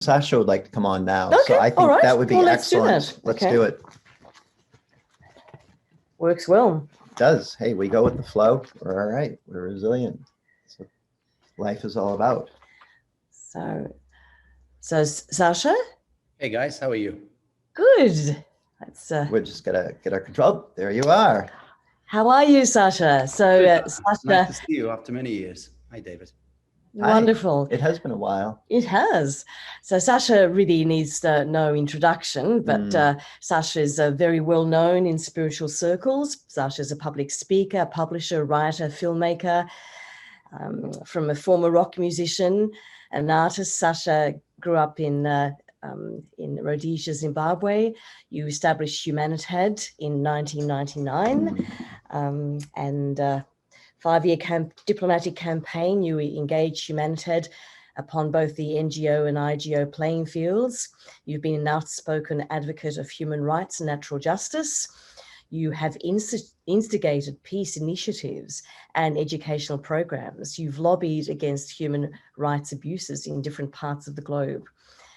Sacha would like to come on now. Okay, So I think all right. that would be Well, let's do excellent. that. Let's Okay. do it. Works well. It does. Hey, we go with the flow. We're all right. We're resilient. That's what life is all about. So Sacha? Hey guys, how are you? Good. Let's, We're just gonna get our control. There you are. how are you, Sacha? So It's Sacha, nice to see you after many years. Hi, David. wonderful. Hi. It has been a while. It has. So Sacha really needs no introduction, but Sacha is very well known in spiritual circles. Sacha is a public speaker, publisher, writer, filmmaker, from a former rock musician, an artist. Sacha grew up in Rhodesia, Zimbabwe. You established Humanitad in 1999, and 5-year diplomatic campaign. You engaged Humanitad upon both the NGO and IGO playing fields. You've been an outspoken advocate of human rights and natural justice. You have instigated peace initiatives and educational programs. You've lobbied against human rights abuses in different parts of the globe.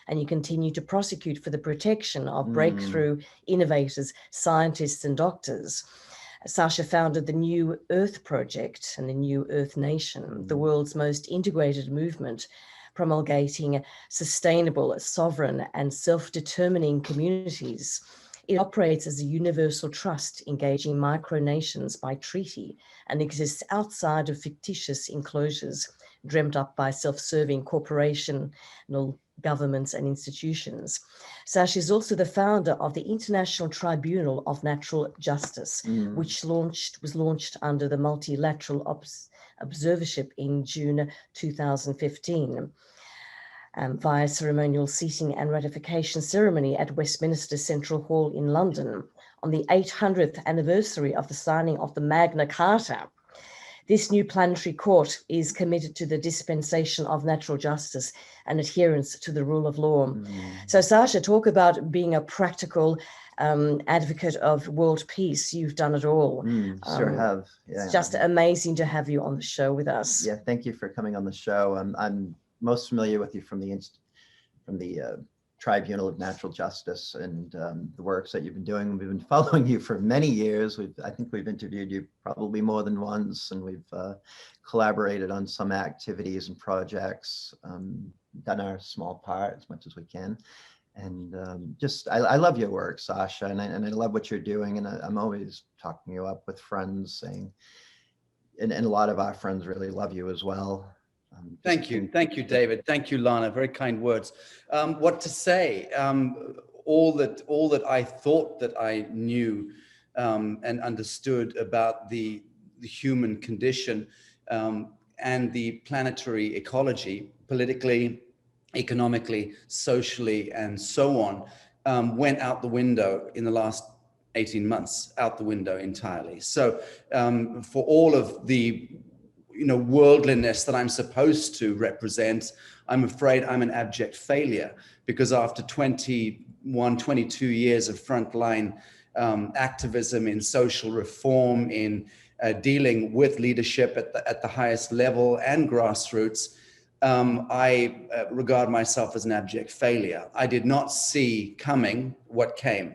And you continue to prosecute for the protection of breakthrough innovators, scientists, and doctors. Sacha founded the New Earth Project and the New Earth Nation, the world's most integrated movement, promulgating sustainable, sovereign, and self-determining communities. It operates as a universal trust, engaging micronations by treaty, and exists outside of fictitious enclosures dreamt up by self-serving corporational governments and institutions. Sacha is also the founder of the International Tribunal of Natural Justice, which was launched under the Multilateral Observership in June 2015. Via ceremonial seating and ratification ceremony at Westminster Central Hall in London on the 800th anniversary of the signing of the Magna Carta. This new planetary court is committed to the dispensation of natural justice and adherence to the rule of law. So Sacha, talk about being a practical advocate of world peace. You've done it all. Sure have. Yeah. It's just amazing to have you on the show with us. Yeah, thank you for coming on the show. I'm most familiar with you from the Tribunal of Natural Justice and the works that you've been doing. We've been following you for many years. I think we've interviewed you probably more than once, and we've collaborated on some activities and projects, done our small part as much as we can. And I love your work, Sacha, and I love what you're doing. And I'm always talking you up with friends saying, and a lot of our friends really love you as well. Thank you, David. Thank you, Lana. Very kind words. What to say? All that I thought that I knew and understood about the human condition and the planetary ecology, politically, economically, socially, and so on, went out the window in the last 18 months, out the window entirely. So for all of the worldliness that I'm supposed to represent, I'm afraid I'm an abject failure, because after 21, 22 years of frontline activism in social reform, in dealing with leadership at the highest level and grassroots, I regard myself as an abject failure. I did not see coming what came.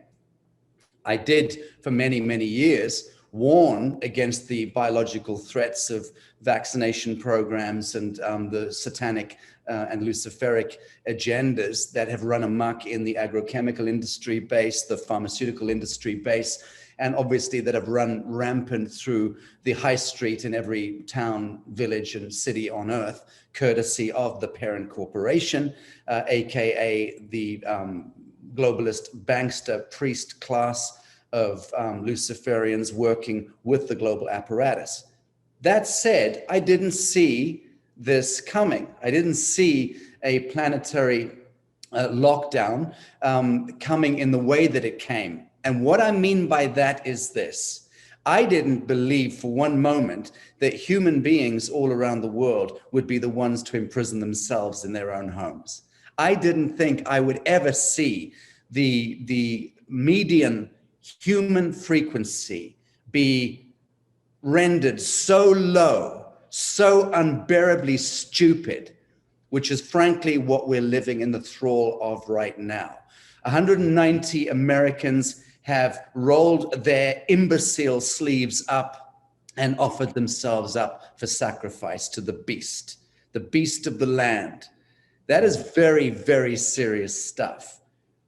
I did for many, many years warn against the biological threats of vaccination programs and the satanic and luciferic agendas that have run amok in the agrochemical industry base, the pharmaceutical industry base, and obviously that have run rampant through the high street in every town, village, and city on earth, courtesy of the parent corporation, aka the globalist bankster priest class of Luciferians working with the global apparatus. That said, I didn't see this coming. I didn't see a planetary lockdown coming in the way that it came. And what I mean by that is this. I didn't believe for one moment that human beings all around the world would be the ones to imprison themselves in their own homes. I didn't think I would ever see the median human frequency be rendered so low, so unbearably stupid, which is frankly what we're living in the thrall of right now. 190 Americans have rolled their imbecile sleeves up and offered themselves up for sacrifice to the beast of the land. That is very, very serious stuff.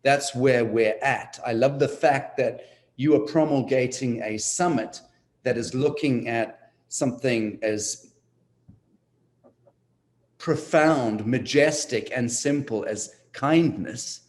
That's where we're at. I love the fact that you are promulgating a summit that is looking at something as profound, majestic, and simple as kindness.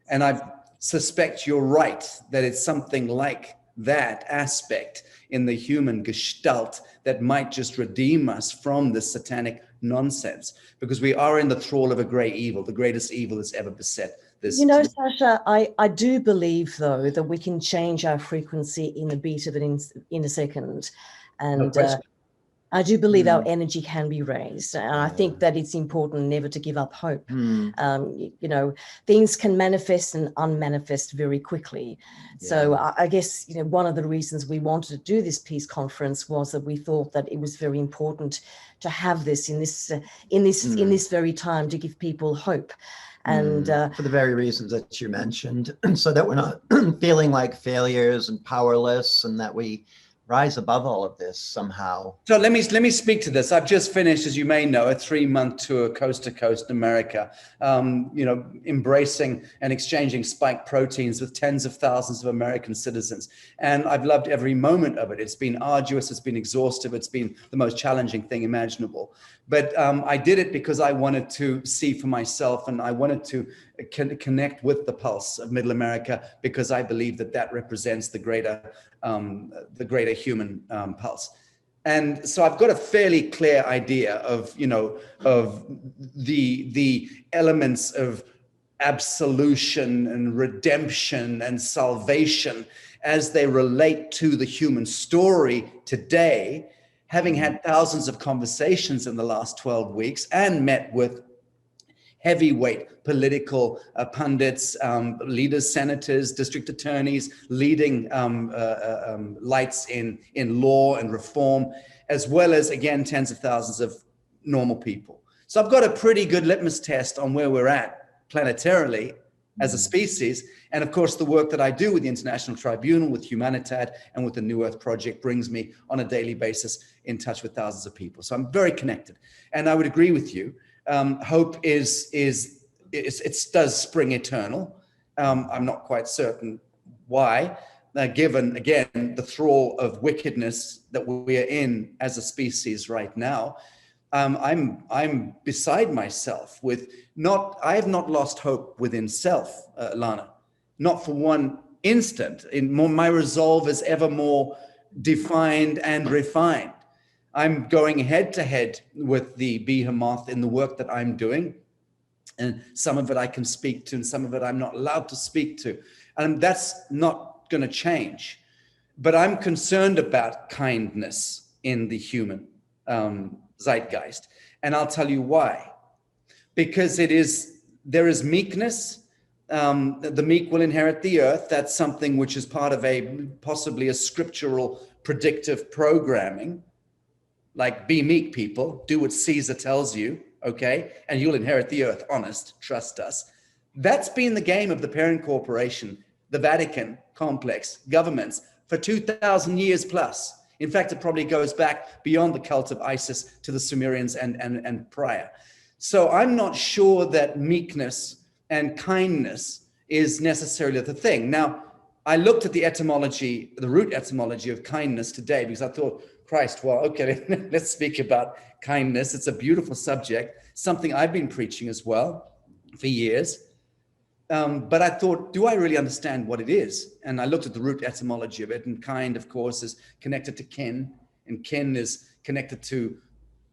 And I suspect you're right, that it's something like that aspect in the human gestalt that might just redeem us from this satanic nonsense, because we are in the thrall of a great evil, the greatest evil that's ever beset this. You know, Sacha, I do believe, though, that we can change our frequency in a beat of it in a second. And I do believe our energy can be raised. And I think that it's important never to give up hope. You know, things can manifest and unmanifest very quickly. So I guess, you know, one of the reasons we wanted to do this peace conference was that we thought that it was very important to have this in this very time, to give people hope. And for the very reasons that you mentioned, so that we're not feeling like failures and powerless, and that we rise above all of this somehow. So let me speak to this. I've just finished, as you may know, a 3-month tour coast to coast America, you know, embracing and exchanging spike proteins with tens of thousands of American citizens. And I've loved every moment of it. It's been arduous, it's been exhaustive, it's been the most challenging thing imaginable. But I did it because I wanted to see for myself, and I wanted to connect with the pulse of Middle America, because I believe that that represents the greater human pulse. And so I've got a fairly clear idea of, you know, of the elements of absolution and redemption and salvation as they relate to the human story today, having had thousands of conversations in the last 12 weeks and met with heavyweight political pundits, leaders, senators, district attorneys, leading lights in law and reform, as well as, again, tens of thousands of normal people. So I've got a pretty good litmus test on where we're at planetarily as a species. And of course, the work that I do with the International Tribunal, with Humanitad, and with the New Earth Project brings me on a daily basis in touch with thousands of people. So I'm very connected. And I would agree with you. Hope does spring eternal. I'm not quite certain why, given, again, the thrall of wickedness that we are in as a species right now. I'm beside myself with I have not lost hope within self, Lana, not for one instant. My resolve is ever more defined and refined. I'm going head to head with the behemoth in the work that I'm doing. And some of it I can speak to, and some of it I'm not allowed to speak to. And that's not going to change. But I'm concerned about kindness in the human zeitgeist. And I'll tell you why. Because there is meekness. The meek will inherit the earth. That's something which is part of possibly a scriptural predictive programming. Like, be meek, people, do what Caesar tells you, okay? And you'll inherit the earth, honest, trust us. That's been the game of the parent corporation, the Vatican complex, governments, for 2,000 years plus. In fact, it probably goes back beyond the cult of Isis to the Sumerians and prior. So I'm not sure that meekness and kindness is necessarily the thing. Now, I looked at the etymology, the root etymology of kindness today, because I thought, Christ, well, okay, let's speak about kindness. It's a beautiful subject, something I've been preaching as well for years. But I thought, do I really understand what it is? And I looked at the root etymology of it, and kind, of course, is connected to kin, and kin is connected to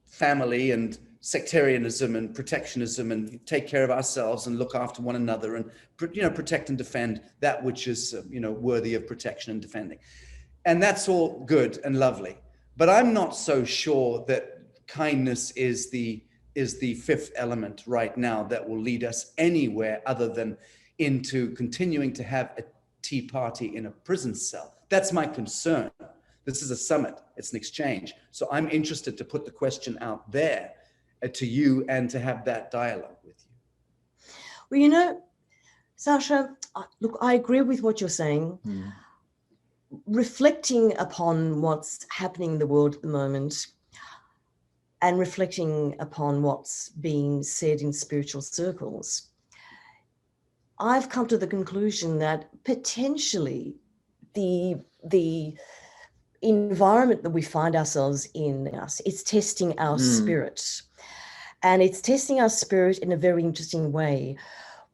family and sectarianism and protectionism, and take care of ourselves and look after one another, and, you know, protect and defend that which is, you know, worthy of protection and defending. And that's all good and lovely. But I'm not so sure that kindness is the fifth element right now that will lead us anywhere other than into continuing to have a tea party in a prison cell. That's my concern. This is a summit. It's an exchange. So I'm interested to put the question out there to you and to have that dialogue with you. Well, you know, Sacha, look, I agree with what you're saying. Reflecting upon what's happening in the world at the moment and reflecting upon what's being said in spiritual circles, I've come to the conclusion that potentially the environment that we find ourselves in it's testing our spirit. And it's testing our spirit in a very interesting way.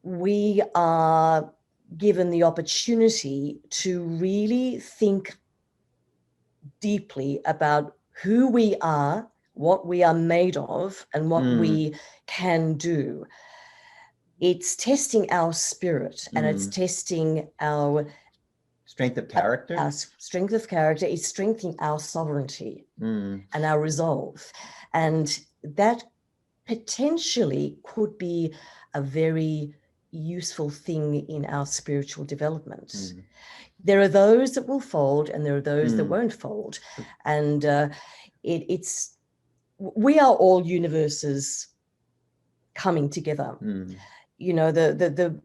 We are given the opportunity to really think deeply about who we are, what we are made of, and what we can do. It's testing our spirit and it's testing our strength of character. Our strength of character. It's strengthening our sovereignty and our resolve. And that potentially could be a very useful thing in our spiritual development. There are those that will fold and there are those that won't fold. And we are all universes coming together. You know,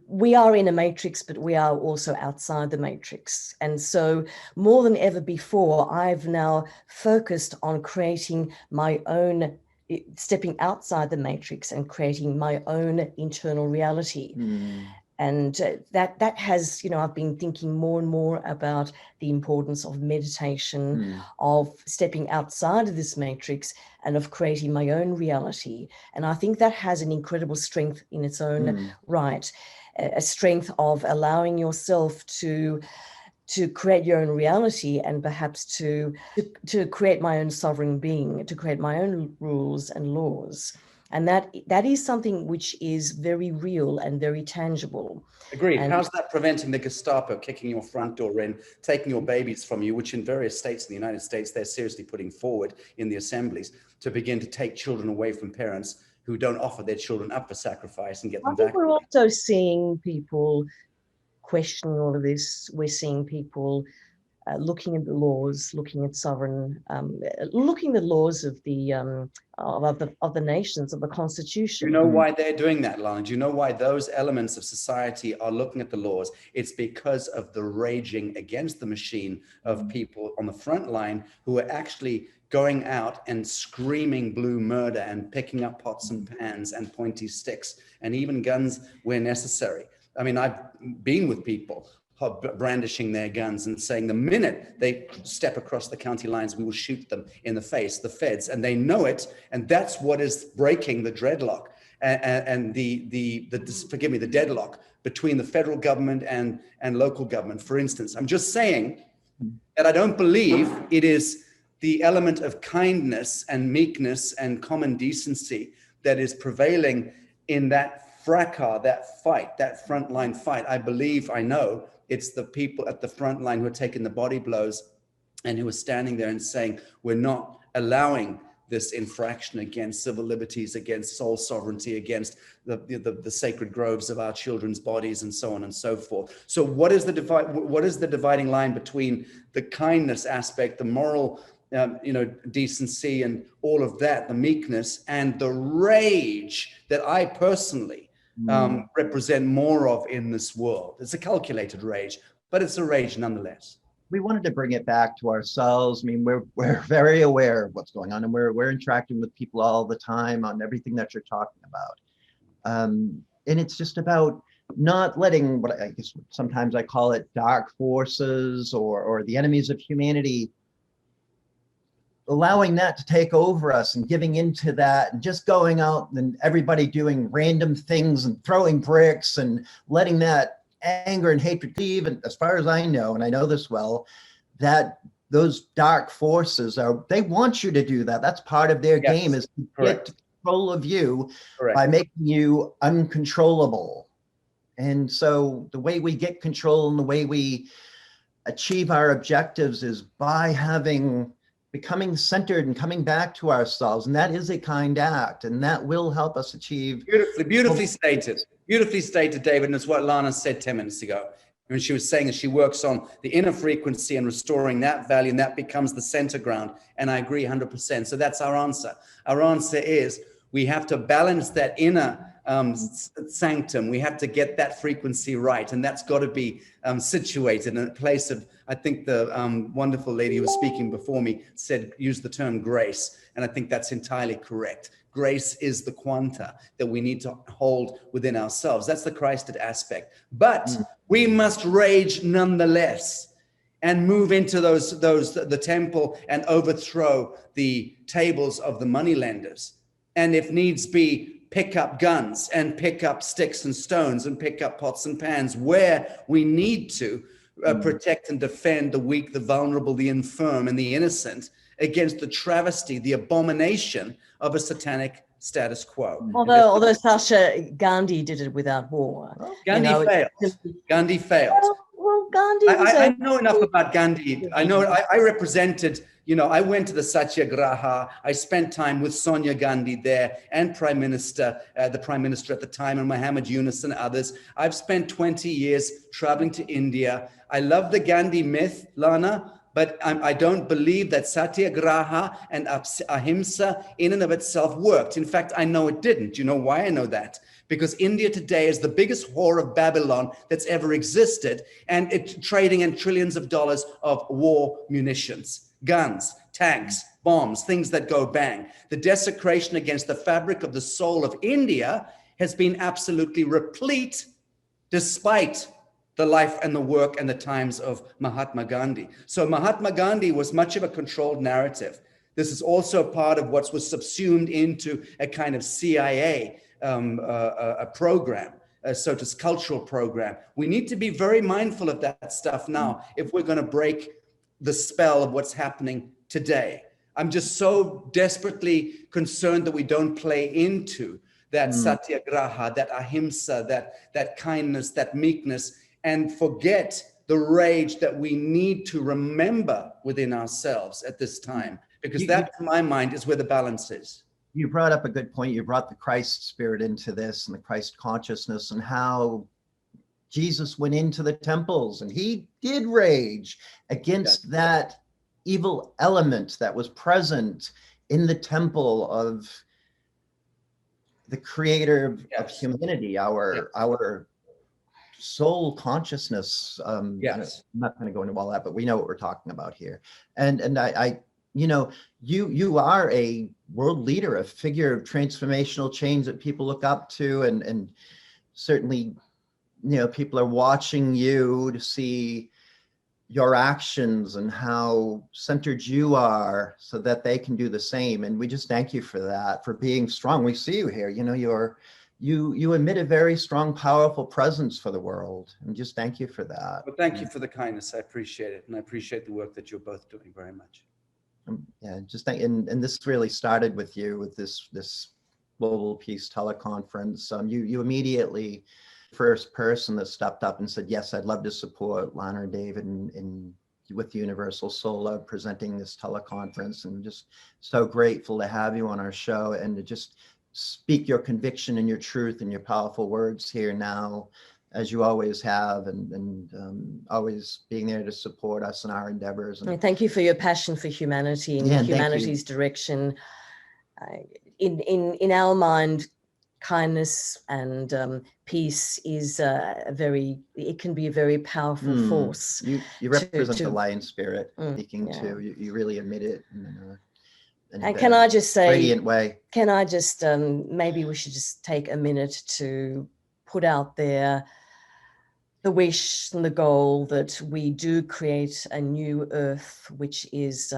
we are in a matrix, but we are also outside the matrix. And so more than ever before, I've now focused on creating my own, stepping outside the matrix and creating my own internal reality. And that has, you know, I've been thinking more and more about the importance of meditation, of stepping outside of this matrix and of creating my own reality. And I think that has an incredible strength in its own right, a strength of allowing yourself to create your own reality and perhaps to create my own sovereign being, to create my own rules and laws. And that is something which is very real and very tangible. Agreed. How's that preventing the Gestapo kicking your front door in, taking your babies from you, which in various states in the United States, they're seriously putting forward in the assemblies to begin to take children away from parents who don't offer their children up for sacrifice and get them I think back. we're also seeing people questioning all of this. We're seeing people looking at the laws, looking at sovereign, looking at the laws of the nations, of the Constitution. Do you know why they're doing that, Lana? Do you know why those elements of society are looking at the laws? It's because of the raging against the machine of people on the front line who are actually going out and screaming blue murder and picking up pots and pans and pointy sticks and even guns where necessary. I mean, I've been with people brandishing their guns and saying the minute they step across the county lines, we will shoot them in the face, the feds, and they know it. And that's what is breaking the dreadlock and forgive me, the deadlock between the federal government and local government. For instance, I'm just saying that I don't believe it is the element of kindness and meekness and common decency that is prevailing in that fracas, that fight, that frontline fight. I know it's the people at the front line who are taking the body blows and who are standing there and saying, we're not allowing this infraction against civil liberties, against soul sovereignty, against the sacred groves of our children's bodies, and so on and so forth. So what is the dividing line between the kindness aspect, the moral decency and all of that, the meekness, and the rage that I personally represent more of in this world? It's a calculated rage, but it's a rage nonetheless. We wanted to bring it back to ourselves. I mean, we're very aware of what's going on, and we're interacting with people all the time on everything that you're talking about. And it's just about not letting what I guess sometimes I call it dark forces or the enemies of humanity, allowing that to take over us and giving into that and just going out and everybody doing random things and throwing bricks and letting that anger and hatred leave. And as far as I know, and I know this well, that those dark forces they want you to do that. That's part of their game, is to get control of you by making you uncontrollable. And so the way we get control and the way we achieve our objectives is by becoming centered and coming back to ourselves. And that is a kind act, and that will help us achieve. Beautifully stated, David. And it's what Lana said 10 minutes ago when she was saying that she works on the inner frequency and restoring that value, and that becomes the center ground. And I agree 100%. So that's our answer. Our answer is, We have to balance that inner sanctum. We have to get that frequency right. And that's got to be situated in a place of, I think the wonderful lady who was speaking before me used the term grace. And I think that's entirely correct. Grace is the quanta that we need to hold within ourselves. That's the Christed aspect. But we must rage nonetheless and move into the temple and overthrow the tables of the moneylenders. And if needs be, pick up guns and pick up sticks and stones and pick up pots and pans where we need to protect and defend the weak, the vulnerable, the infirm, and the innocent against the travesty, the abomination of a satanic status quo. Although Sacha, Gandhi did it without war. Gandhi failed. Gandhi failed. Well, Gandhi was I know enough about Gandhi. I know I represented, I went to the Satyagraha. I spent time with Sonia Gandhi there and the Prime Minister at the time, and Muhammad Yunus and others. I've spent 20 years traveling to India. I love the Gandhi myth, Lana, but I don't believe that Satyagraha and Ahimsa in and of itself worked. In fact, I know it didn't. You know why I know that? Because India today is the biggest whore of Babylon that's ever existed, and it's trading in trillions of dollars of war munitions, guns, tanks, bombs, things that go bang. The desecration against the fabric of the soul of India has been absolutely replete, despite the life and the work and the times of Mahatma Gandhi. So Mahatma Gandhi was much of a controlled narrative. This is also part of what was subsumed into a kind of CIA a program, cultural program. We need to be very mindful of that stuff now if we're going to break the spell of what's happening today. I'm just so desperately concerned that we don't play into that satyagraha, that ahimsa, that kindness, that meekness, and forget the rage that we need to remember within ourselves at this time, because that, to my mind, is where the balance is. You brought up a good point. You brought the Christ spirit into this and the Christ consciousness, and how Jesus went into the temples and he did rage against that evil element that was present in the temple of the creator of humanity, our soul consciousness. I'm not going to go into all that, but we know what we're talking about here. And I you are a world leader, a figure of transformational change that people look up to, and certainly, people are watching you to see your actions and how centered you are so that they can do the same. And we just thank you for that, for being strong. We see you here, you emit a very strong, powerful presence for the world, and just thank you for that. Well, thank you for the kindness. I appreciate it. And I appreciate the work that you're both doing very much. And this really started with you, with this Global Peace Teleconference. You immediately, first person that stepped up and said, yes, I'd love to support Lana and David with Universal Solar presenting this teleconference, and just so grateful to have you on our show and to just speak your conviction and your truth and your powerful words here now, as you always have, and always being there to support us in our endeavors. And thank you for your passion for humanity and humanity's direction. In our mind, kindness and peace is it can be a very powerful force. You represent the lion spirit, speaking to you really emit it. And can I just say, radiant way. Can I just maybe we should just take a minute to put out there the wish and the goal that we do create a new earth, which is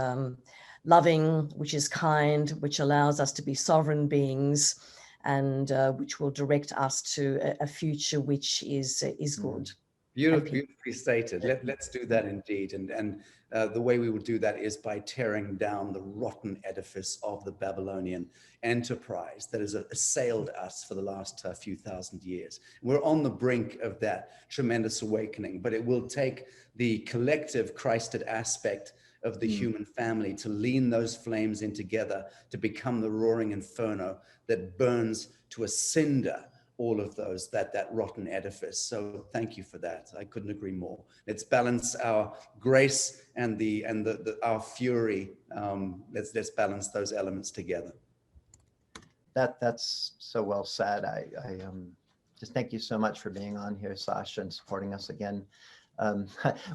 loving, which is kind, which allows us to be sovereign beings, and which will direct us to a future which is good. Beautifully stated. Let's do that indeed. And the way we will do that is by tearing down the rotten edifice of the Babylonian enterprise that has assailed us for the last few thousand years. We're on the brink of that tremendous awakening, but it will take the collective Christed aspect of the human family to lean those flames in together to become the roaring inferno that burns to a cinder all of those, that rotten edifice. So thank you for that. I couldn't agree more. Let's balance our grace and our fury. Let's balance those elements together. That's so well said. I just thank you so much for being on here, Sacha, and supporting us again.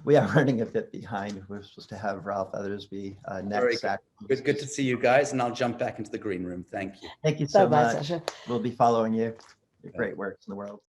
We are running a bit behind. We're supposed to have Ralph Ethersby next. Good to see you guys, and I'll jump back into the green room. Thank you. Thank you so Bye-bye, much. Sacha. We'll be following you. Your great works in the world.